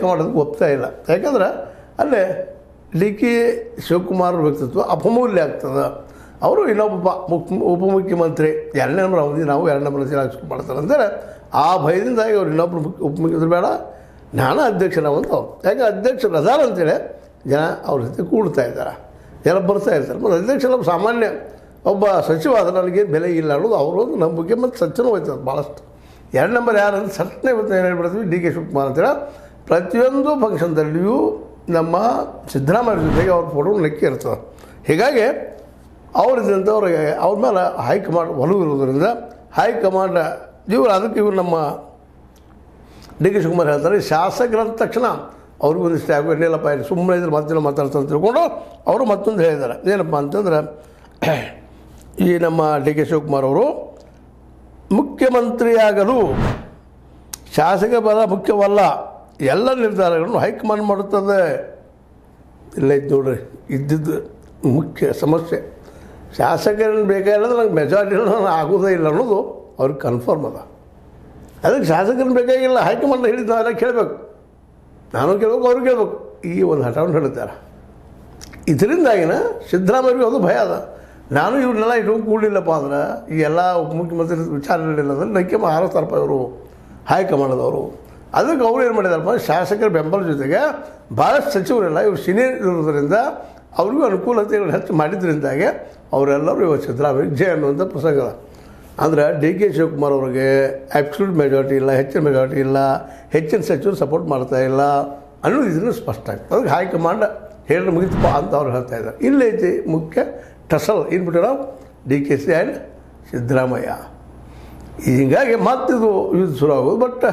High command ಅದಕ್ಕೆ ಒಪ್ತಾ ಇಲ್ಲ. ಯಾಕಂದ್ರೆ ಅಲ್ಲೇ ಡಿ ಕೆ ಶಿವಕುಮಾರ್ ವ್ಯಕ್ತಿತ್ವ ಅಪಮೂಲ್ಯ ಆಗ್ತದೆ. ಅವರು ಇನ್ನೊಬ್ಬ ಉಪಮುಖ್ಯಮಂತ್ರಿ 2ನೇ ನಂಬರ್ ಅವಧಿ ನಾವು 2ನೇ ನಂಬರ್ ಮಾಡ್ತಾರೆ ಅಂದರೆ ಆ ಭಯದಿಂದಾಗಿ ಅವ್ರು ಇನ್ನೊಬ್ಬರು ಉಪಮುಖ್ಯಮಂತ್ರಿ ಬೇಡ, ನಾನು ಅಧ್ಯಕ್ಷನಾವಂತ ಅವ್ರು. ಯಾಕೆ ಅಧ್ಯಕ್ಷರು ಅದಾರ ಅಂತೇಳಿ ಜನ ಅವ್ರ ಜೊತೆ ಕೂಡ್ತಾ ಇದ್ದಾರೆ, ಜನ ಬರ್ತಾ ಇರ್ತಾರೆ. ಮತ್ತು ಅಧ್ಯಕ್ಷರ ಸಾಮಾನ್ಯ ಒಬ್ಬ ಸಚಿವ ಆದ್ರೆ ನನಗೇನು ಬೆಲೆ ಇಲ್ಲ ಅನ್ನೋದು ಅವರೊಂದು ನಂಬಿಕೆ ಮತ್ತು ಸಚ್ಚನೂ ಹೋಯ್ತದೆ ಭಾಳಷ್ಟು. 2 ನಂಬರ್ ಯಾರಂದ್ರೆ ಸಟ್ಟನೆ ಇವತ್ತು ಏನು ಹೇಳ್ಬಿಡ್ತೀವಿ, ಡಿ ಕೆ ಶಿವಕುಮಾರ್ ಅಂತೇಳಿ ಪ್ರತಿಯೊಂದು ಫಂಕ್ಷನ್ದಲ್ಲಿಯೂ ನಮ್ಮ ಸಿದ್ದರಾಮಯ್ಯ ಜೊತೆಗೆ ಅವ್ರ ಫೋಟೋ ನೆಕ್ಕಿ ಇರ್ತದೆ. ಹೀಗಾಗಿ ಅವ್ರಿದ್ದಂಥವ್ರಿಗೆ ಅವ್ರ ಮೇಲೆ ಹೈಕಮಾಂಡ್ ಒಲವು ಇರೋದ್ರಿಂದ ಹೈಕಮಾಂಡ್ ಇವರು ನಮ್ಮ ಡಿ ಕೆ ಶಿವಕುಮಾರ್ ಹೇಳ್ತಾರೆ, ಶಾಸಕರಂದ ತಕ್ಷಣ ಅವ್ರಿಗೂ ಒಂದಿಷ್ಟು ಆಗೋ ಇನ್ನೇನಪ್ಪ ಇಲ್ಲಿ ಸುಮ್ಮನೆ ಇದ್ರೆ ಮತ್ತೇನೋ ಮಾತಾಡ್ತಾರೆ ಅಂತ ತಿಳ್ಕೊಂಡು ಅವರು ಮತ್ತೊಂದು ಹೇಳಿದ್ದಾರೆ. ಏನಪ್ಪ ಅಂತಂದ್ರೆ ಈ ನಮ್ಮ ಡಿ ಕೆ ಶಿವಕುಮಾರ್ ಅವರು ಮುಖ್ಯಮಂತ್ರಿಯಾಗಲು ಶಾಸಕ ಬಲ ಮುಖ್ಯವಲ್ಲ, ಎಲ್ಲ ನಿರ್ಧಾರಗಳನ್ನು ಹೈಕಮಾಂಡ್ ಮಾಡುತ್ತದೆ. ಇಲ್ಲ ಇದು ನೋಡ್ರಿ ಇದ್ದಿದ್ದು ಮುಖ್ಯ ಸಮಸ್ಯೆ. ಶಾಸಕರನ್ನು ಬೇಕಾಗಿಲ್ಲ ನನಗೆ ಮೆಜಾರಿಟಿ ಆಗೋದೇ ಇಲ್ಲ ಅನ್ನೋದು ಅವ್ರಿಗೆ ಕನ್ಫರ್ಮ್ ಅದ. ಅದಕ್ಕೆ ಶಾಸಕರನ್ನು ಬೇಕಾಗಿಲ್ಲ, ಹೈಕಮಾಂಡ್ ಹೇಳಿದ್ದು ನಾವೆಲ್ಲ ಕೇಳಬೇಕು, ನಾನು ಕೇಳಬೇಕು, ಅವ್ರು ಕೇಳಬೇಕು, ಈ ಒಂದು ಹಠವನ್ನು ಹೇಳ್ತಾರೆ. ಇದರಿಂದಾಗಿನ ಸಿದ್ದರಾಮಯ್ಯರಿಗೆ ಒಂದು ಭಯ ಅದ, ನಾನು ಇವ್ರನ್ನೆಲ್ಲ ಇಟ್ಕೊಂಡು ಕೂಡಲಿಲ್ಲಪ್ಪ ಅಂದ್ರೆ ಈ ಎಲ್ಲ ಉಪಮುಖ್ಯಮಂತ್ರಿ ವಿಚಾರ ನಡೆಯಿಲ್ಲ ಅಂದ್ರೆ ನಕ್ಕೆ ಹಾರಿಸ್ತಾರಪ್ಪ ಇವರು ಹೈಕಮಾಂಡದವರು. ಅದಕ್ಕೆ ಅವ್ರು ಏನು ಮಾಡಿದಾರಪ್ಪ, ಶಾಸಕರ ಬೆಂಬಲ ಜೊತೆಗೆ ಭಾಳಷ್ಟು ಸಚಿವರೆಲ್ಲ ಇವರು ಸೀನಿಯರ್ ಇರೋದ್ರಿಂದ ಅವ್ರಿಗೂ ಅನುಕೂಲತೆಗಳು ಹೆಚ್ಚು ಮಾಡಿದ್ರಿಂದಾಗೆ ಅವರೆಲ್ಲರೂ ಇವತ್ತು ಸಿದ್ದರಾಮಯ್ಯ ಜಯ ಅನ್ನುವಂಥ ಪ್ರಸಂಗ ಅದ. ಅಂದ್ರೆ ಡಿ ಕೆ ಶಿವಕುಮಾರ್ ಅವ್ರಿಗೆ ಆ್ಯಬ್ಸಲ್ಯೂಟ್ ಮೆಜಾರಿಟಿ ಇಲ್ಲ, ಹೆಚ್ಚಿನ ಮೆಜಾರಿಟಿ ಇಲ್ಲ, ಹೆಚ್ಚಿನ ಸಚಿವರು ಸಪೋರ್ಟ್ ಮಾಡ್ತಾ ಇಲ್ಲ ಅನ್ನೋದು ಇದನ್ನು ಸ್ಪಷ್ಟ ಆಗ್ತದೆ. ಅದಕ್ಕೆ ಹೈಕಮಾಂಡ್ ಹೇಳಿ ಮುಗಿತಪ್ಪ ಅಂತ ಅವ್ರು ಹೇಳ್ತಾ ಇದ್ದಾರೆ. ಇಲ್ಲೈತಿ ಮುಖ್ಯ ಟಸಲ್ ಇನ್ಬಿಟ್ಟು ನಾವು D K C and Siddaramaiah. ಹೀಗಾಗಿ ಮತ್ತಿದು ಯುದ್ಧ ಶುರು ಆಗೋದು. ಬಟ್